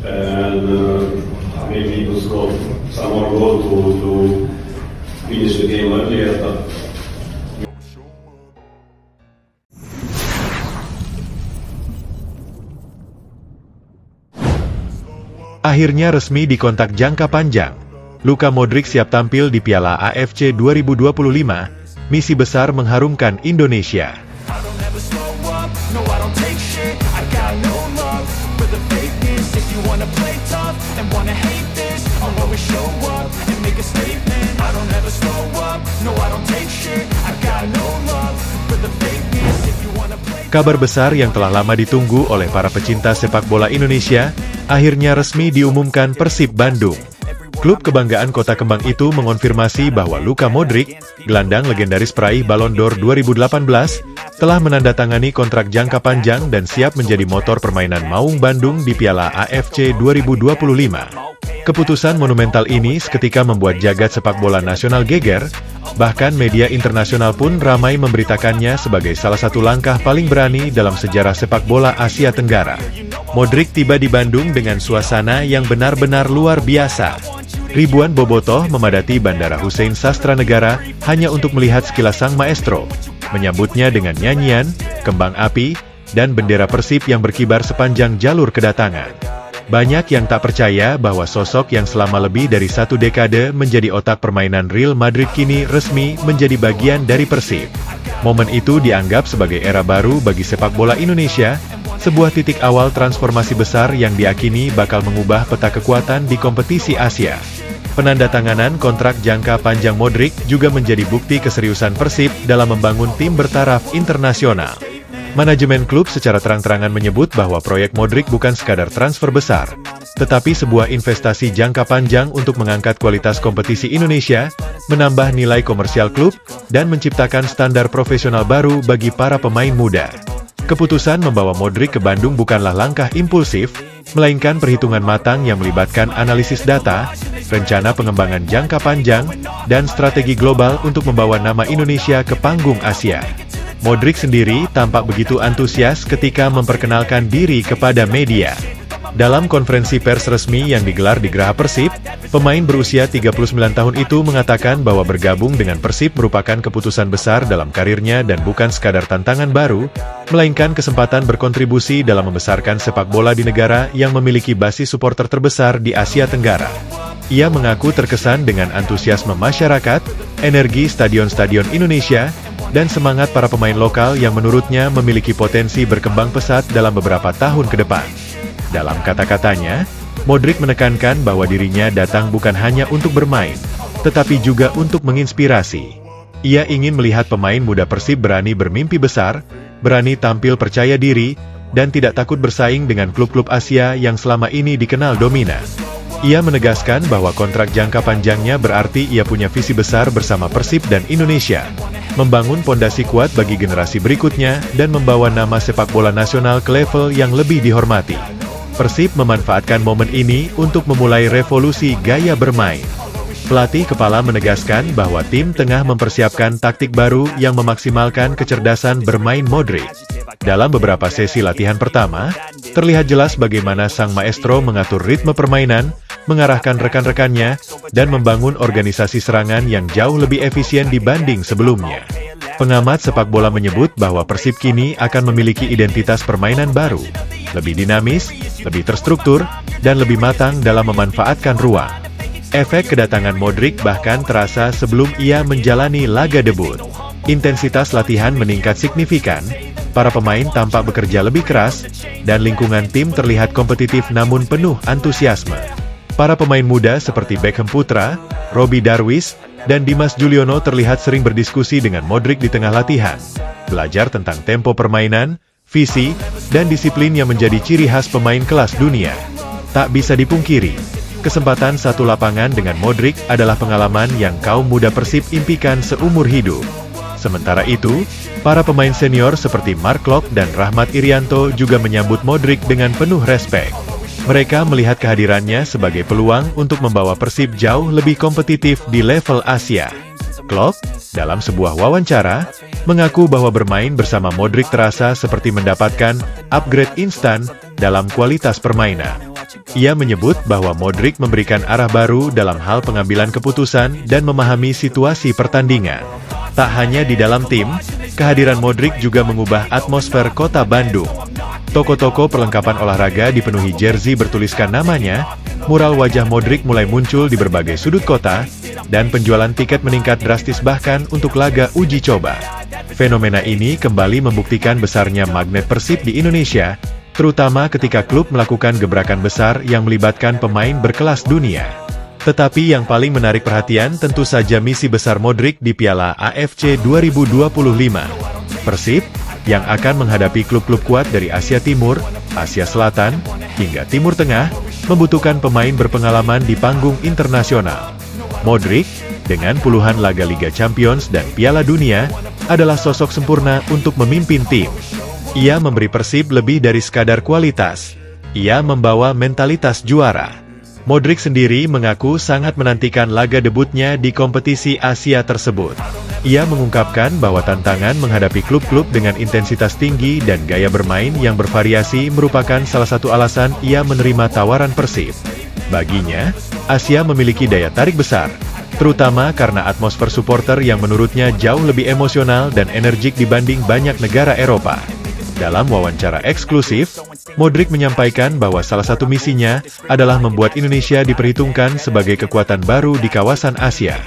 and maybe to score some more goal to finish the game earlier. But akhirnya resmi dikontak jangka panjang. Luka Modric siap tampil di Piala AFC 2025, misi besar mengharumkan Indonesia. Kabar besar yang telah lama ditunggu oleh para pecinta sepak bola Indonesia, akhirnya resmi diumumkan Persib Bandung. Klub kebanggaan Kota Kembang itu mengonfirmasi bahwa Luka Modric, gelandang legendaris peraih Ballon d'Or 2018, telah menandatangani kontrak jangka panjang dan siap menjadi motor permainan Maung Bandung di Piala AFC 2025. Keputusan monumental ini seketika membuat jagat sepak bola nasional geger, bahkan media internasional pun ramai memberitakannya sebagai salah satu langkah paling berani dalam sejarah sepak bola Asia Tenggara. Modric tiba di Bandung dengan suasana yang benar-benar luar biasa. Ribuan bobotoh memadati Bandara Hussein Sastranegara hanya untuk melihat sekilas sang maestro, menyambutnya dengan nyanyian, kembang api, dan bendera Persib yang berkibar sepanjang jalur kedatangan. Banyak yang tak percaya bahwa sosok yang selama lebih dari 1 dekade menjadi otak permainan Real Madrid kini resmi menjadi bagian dari Persib. Momen itu dianggap sebagai era baru bagi sepak bola Indonesia, sebuah titik awal transformasi besar yang diyakini bakal mengubah peta kekuatan di kompetisi Asia. Penandatanganan kontrak jangka panjang Modric juga menjadi bukti keseriusan Persib dalam membangun tim bertaraf internasional. Manajemen klub secara terang-terangan menyebut bahwa proyek Modric bukan sekadar transfer besar, tetapi sebuah investasi jangka panjang untuk mengangkat kualitas kompetisi Indonesia, menambah nilai komersial klub, dan menciptakan standar profesional baru bagi para pemain muda. Keputusan membawa Modric ke Bandung bukanlah langkah impulsif, melainkan perhitungan matang yang melibatkan analisis data, rencana pengembangan jangka panjang, dan strategi global untuk membawa nama Indonesia ke panggung Asia. Modric sendiri tampak begitu antusias ketika memperkenalkan diri kepada media. Dalam konferensi pers resmi yang digelar di Geraha Persib, pemain berusia 39 tahun itu mengatakan bahwa bergabung dengan Persib merupakan keputusan besar dalam karirnya dan bukan sekadar tantangan baru, melainkan kesempatan berkontribusi dalam membesarkan sepak bola di negara yang memiliki basis supporter terbesar di Asia Tenggara. Ia mengaku terkesan dengan antusiasme masyarakat, energi stadion-stadion Indonesia, dan semangat para pemain lokal yang menurutnya memiliki potensi berkembang pesat dalam beberapa tahun ke depan. Dalam kata-katanya, Modric menekankan bahwa dirinya datang bukan hanya untuk bermain, tetapi juga untuk menginspirasi. Ia ingin melihat pemain muda Persib berani bermimpi besar, berani tampil percaya diri, dan tidak takut bersaing dengan klub-klub Asia yang selama ini dikenal dominan. Ia menegaskan bahwa kontrak jangka panjangnya berarti ia punya visi besar bersama Persib dan Indonesia, membangun pondasi kuat bagi generasi berikutnya dan membawa nama sepak bola nasional ke level yang lebih dihormati. Persib memanfaatkan momen ini untuk memulai revolusi gaya bermain. Pelatih kepala menegaskan bahwa tim tengah mempersiapkan taktik baru yang memaksimalkan kecerdasan bermain Modric. Dalam beberapa sesi latihan pertama, terlihat jelas bagaimana sang maestro mengatur ritme permainan, mengarahkan rekan-rekannya, dan membangun organisasi serangan yang jauh lebih efisien dibanding sebelumnya. Pengamat sepak bola menyebut bahwa Persib kini akan memiliki identitas permainan baru, lebih dinamis, lebih terstruktur, dan lebih matang dalam memanfaatkan ruang. Efek kedatangan Modric bahkan terasa sebelum ia menjalani laga debut. Intensitas latihan meningkat signifikan, para pemain tampak bekerja lebih keras, dan lingkungan tim terlihat kompetitif namun penuh antusiasme. Para pemain muda seperti Beckham Putra, Robby Darwish, dan Dimas Juliono terlihat sering berdiskusi dengan Modric di tengah latihan, belajar tentang tempo permainan, visi, dan disiplin yang menjadi ciri khas pemain kelas dunia. Tak bisa dipungkiri, kesempatan satu lapangan dengan Modric adalah pengalaman yang kaum muda Persib impikan seumur hidup. Sementara itu, para pemain senior seperti Mark Klok dan Rahmat Irianto juga menyambut Modric dengan penuh respek. Mereka melihat kehadirannya sebagai peluang untuk membawa Persib jauh lebih kompetitif di level Asia. Klok, dalam sebuah wawancara, mengaku bahwa bermain bersama Modric terasa seperti mendapatkan upgrade instan dalam kualitas permainan. Ia menyebut bahwa Modric memberikan arah baru dalam hal pengambilan keputusan dan memahami situasi pertandingan. Tak hanya di dalam tim, kehadiran Modric juga mengubah atmosfer kota Bandung. Toko-toko perlengkapan olahraga dipenuhi jersey bertuliskan namanya, mural wajah Modric mulai muncul di berbagai sudut kota, dan penjualan tiket meningkat drastis bahkan untuk laga uji coba. Fenomena ini kembali membuktikan besarnya magnet Persib di Indonesia, terutama ketika klub melakukan gebrakan besar yang melibatkan pemain berkelas dunia. Tetapi yang paling menarik perhatian tentu saja misi besar Modric di Piala AFC 2025. Persib, yang akan menghadapi klub-klub kuat dari Asia Timur, Asia Selatan, hingga Timur Tengah, membutuhkan pemain berpengalaman di panggung internasional. Modric, dengan puluhan laga Liga Champions dan Piala Dunia, adalah sosok sempurna untuk memimpin tim. Ia memberi Persib lebih dari sekadar kualitas. Ia membawa mentalitas juara. Modric sendiri mengaku sangat menantikan laga debutnya di kompetisi Asia tersebut. Ia mengungkapkan bahwa tantangan menghadapi klub-klub dengan intensitas tinggi dan gaya bermain yang bervariasi merupakan salah satu alasan ia menerima tawaran Persib. Baginya, Asia memiliki daya tarik besar, terutama karena atmosfer supporter yang menurutnya jauh lebih emosional dan energik dibanding banyak negara Eropa. Dalam wawancara eksklusif, Modric menyampaikan bahwa salah satu misinya adalah membuat Indonesia diperhitungkan sebagai kekuatan baru di kawasan Asia.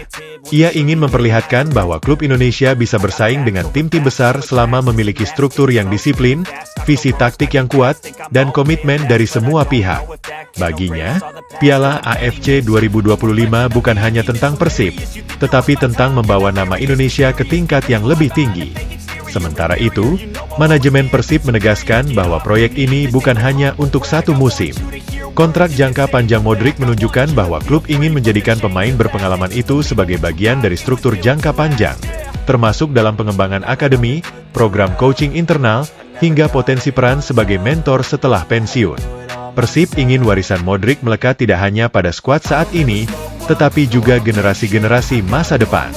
Ia ingin memperlihatkan bahwa klub Indonesia bisa bersaing dengan tim-tim besar selama memiliki struktur yang disiplin, visi taktik yang kuat, dan komitmen dari semua pihak. Baginya, Piala AFC 2025 bukan hanya tentang Persib, tetapi tentang membawa nama Indonesia ke tingkat yang lebih tinggi. Sementara itu, manajemen Persib menegaskan bahwa proyek ini bukan hanya untuk satu musim. Kontrak jangka panjang Modric menunjukkan bahwa klub ingin menjadikan pemain berpengalaman itu sebagai bagian dari struktur jangka panjang, termasuk dalam pengembangan akademi, program coaching internal, hingga potensi peran sebagai mentor setelah pensiun. Persib ingin warisan Modric melekat tidak hanya pada skuad saat ini, tetapi juga generasi-generasi masa depan.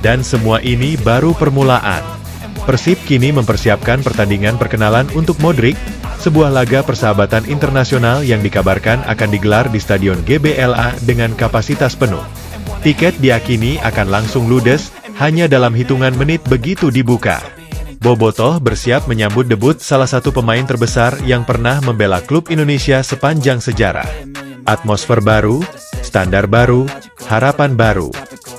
Dan semua ini baru permulaan. Persib kini mempersiapkan pertandingan perkenalan untuk Modric, sebuah laga persahabatan internasional yang dikabarkan akan digelar di Stadion GBLA dengan kapasitas penuh. Tiket diakini akan langsung ludes, hanya dalam hitungan menit begitu dibuka. Bobotoh bersiap menyambut debut salah satu pemain terbesar yang pernah membela klub Indonesia sepanjang sejarah. Atmosfer baru, standar baru, harapan baru.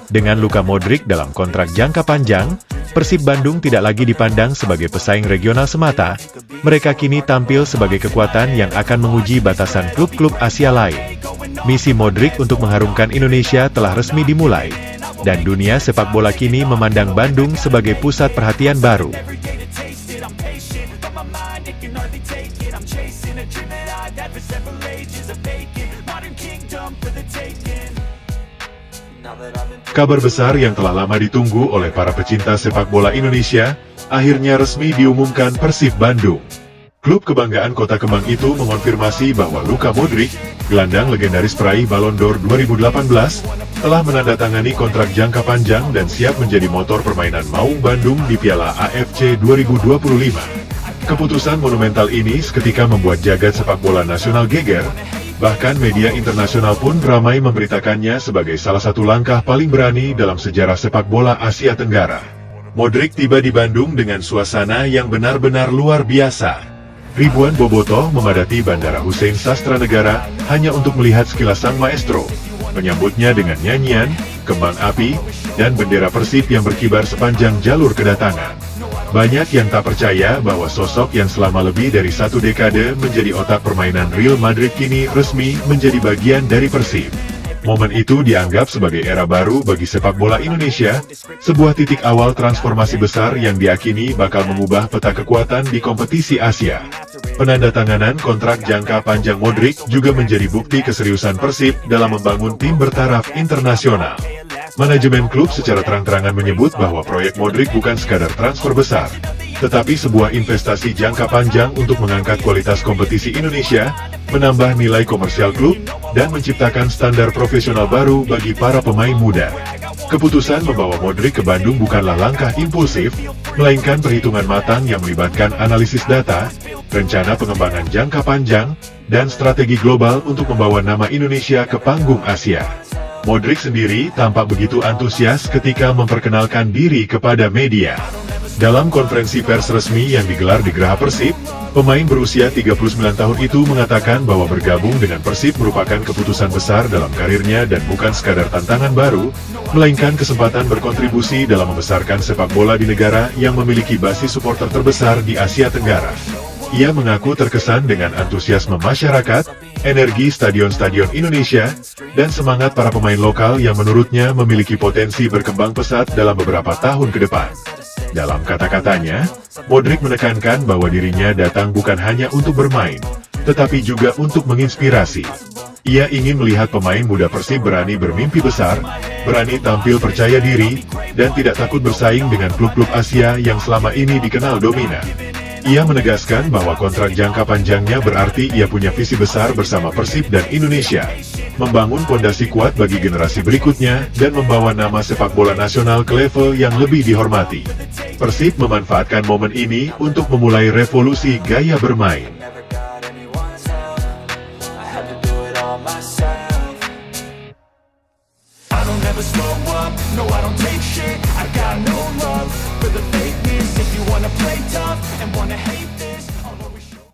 Dengan Luka Modric dalam kontrak jangka panjang, Persib Bandung tidak lagi dipandang sebagai pesaing regional semata, mereka kini tampil sebagai kekuatan yang akan menguji batasan klub-klub Asia lain. Misi Modric untuk mengharumkan Indonesia telah resmi dimulai, dan dunia sepak bola kini memandang Bandung sebagai pusat perhatian baru. Kabar besar yang telah lama ditunggu oleh para pecinta sepak bola Indonesia, akhirnya resmi diumumkan Persib Bandung. Klub kebanggaan Kota Kembang itu mengonfirmasi bahwa Luka Modric, gelandang legendaris peraih Ballon d'Or 2018, telah menandatangani kontrak jangka panjang dan siap menjadi motor permainan Maung Bandung di Piala AFC 2025. Keputusan monumental ini seketika membuat jagat sepak bola nasional geger. Bahkan media internasional pun ramai memberitakannya sebagai salah satu langkah paling berani dalam sejarah sepak bola Asia Tenggara. Modric tiba di Bandung dengan suasana yang benar-benar luar biasa. Ribuan bobotoh memadati Bandara Hussein Sastranegara hanya untuk melihat sekilas sang maestro, menyambutnya dengan nyanyian, kembang api, dan bendera Persib yang berkibar sepanjang jalur kedatangan. Banyak yang tak percaya bahwa sosok yang selama lebih dari satu dekade menjadi otak permainan Real Madrid kini resmi menjadi bagian dari Persib. Momen itu dianggap sebagai era baru bagi sepak bola Indonesia, sebuah titik awal transformasi besar yang diakini bakal mengubah peta kekuatan di kompetisi Asia. Penandatanganan kontrak jangka panjang Modric juga menjadi bukti keseriusan Persib dalam membangun tim bertaraf internasional. Manajemen klub secara terang-terangan menyebut bahwa proyek Modric bukan sekadar transfer besar, tetapi sebuah investasi jangka panjang untuk mengangkat kualitas kompetisi Indonesia, menambah nilai komersial klub, dan menciptakan standar profesional baru bagi para pemain muda. Keputusan membawa Modric ke Bandung bukanlah langkah impulsif, melainkan perhitungan matang yang melibatkan analisis data, rencana pengembangan jangka panjang, dan strategi global untuk membawa nama Indonesia ke panggung Asia. Modric sendiri tampak begitu antusias ketika memperkenalkan diri kepada media. Dalam konferensi pers resmi yang digelar di Geraha Persib, pemain berusia 39 tahun itu mengatakan bahwa bergabung dengan Persib merupakan keputusan besar dalam karirnya dan bukan sekadar tantangan baru, melainkan kesempatan berkontribusi dalam membesarkan sepak bola di negara yang memiliki basis supporter terbesar di Asia Tenggara. Ia mengaku terkesan dengan antusiasme masyarakat, energi stadion-stadion Indonesia, dan semangat para pemain lokal yang menurutnya memiliki potensi berkembang pesat dalam beberapa tahun ke depan. Dalam kata-katanya, Modric menekankan bahwa dirinya datang bukan hanya untuk bermain, tetapi juga untuk menginspirasi. Ia ingin melihat pemain muda Persib berani bermimpi besar, berani tampil percaya diri, dan tidak takut bersaing dengan klub-klub Asia yang selama ini dikenal dominan. Ia menegaskan bahwa kontrak jangka panjangnya berarti ia punya visi besar bersama Persib dan Indonesia, membangun fondasi kuat bagi generasi berikutnya, dan membawa nama sepak bola nasional ke level yang lebih dihormati. Persib memanfaatkan momen ini untuk memulai revolusi gaya bermain. I don't ever slow up, no I don't take shit. I got no love for the fakeness. If you wanna play tough and wanna hate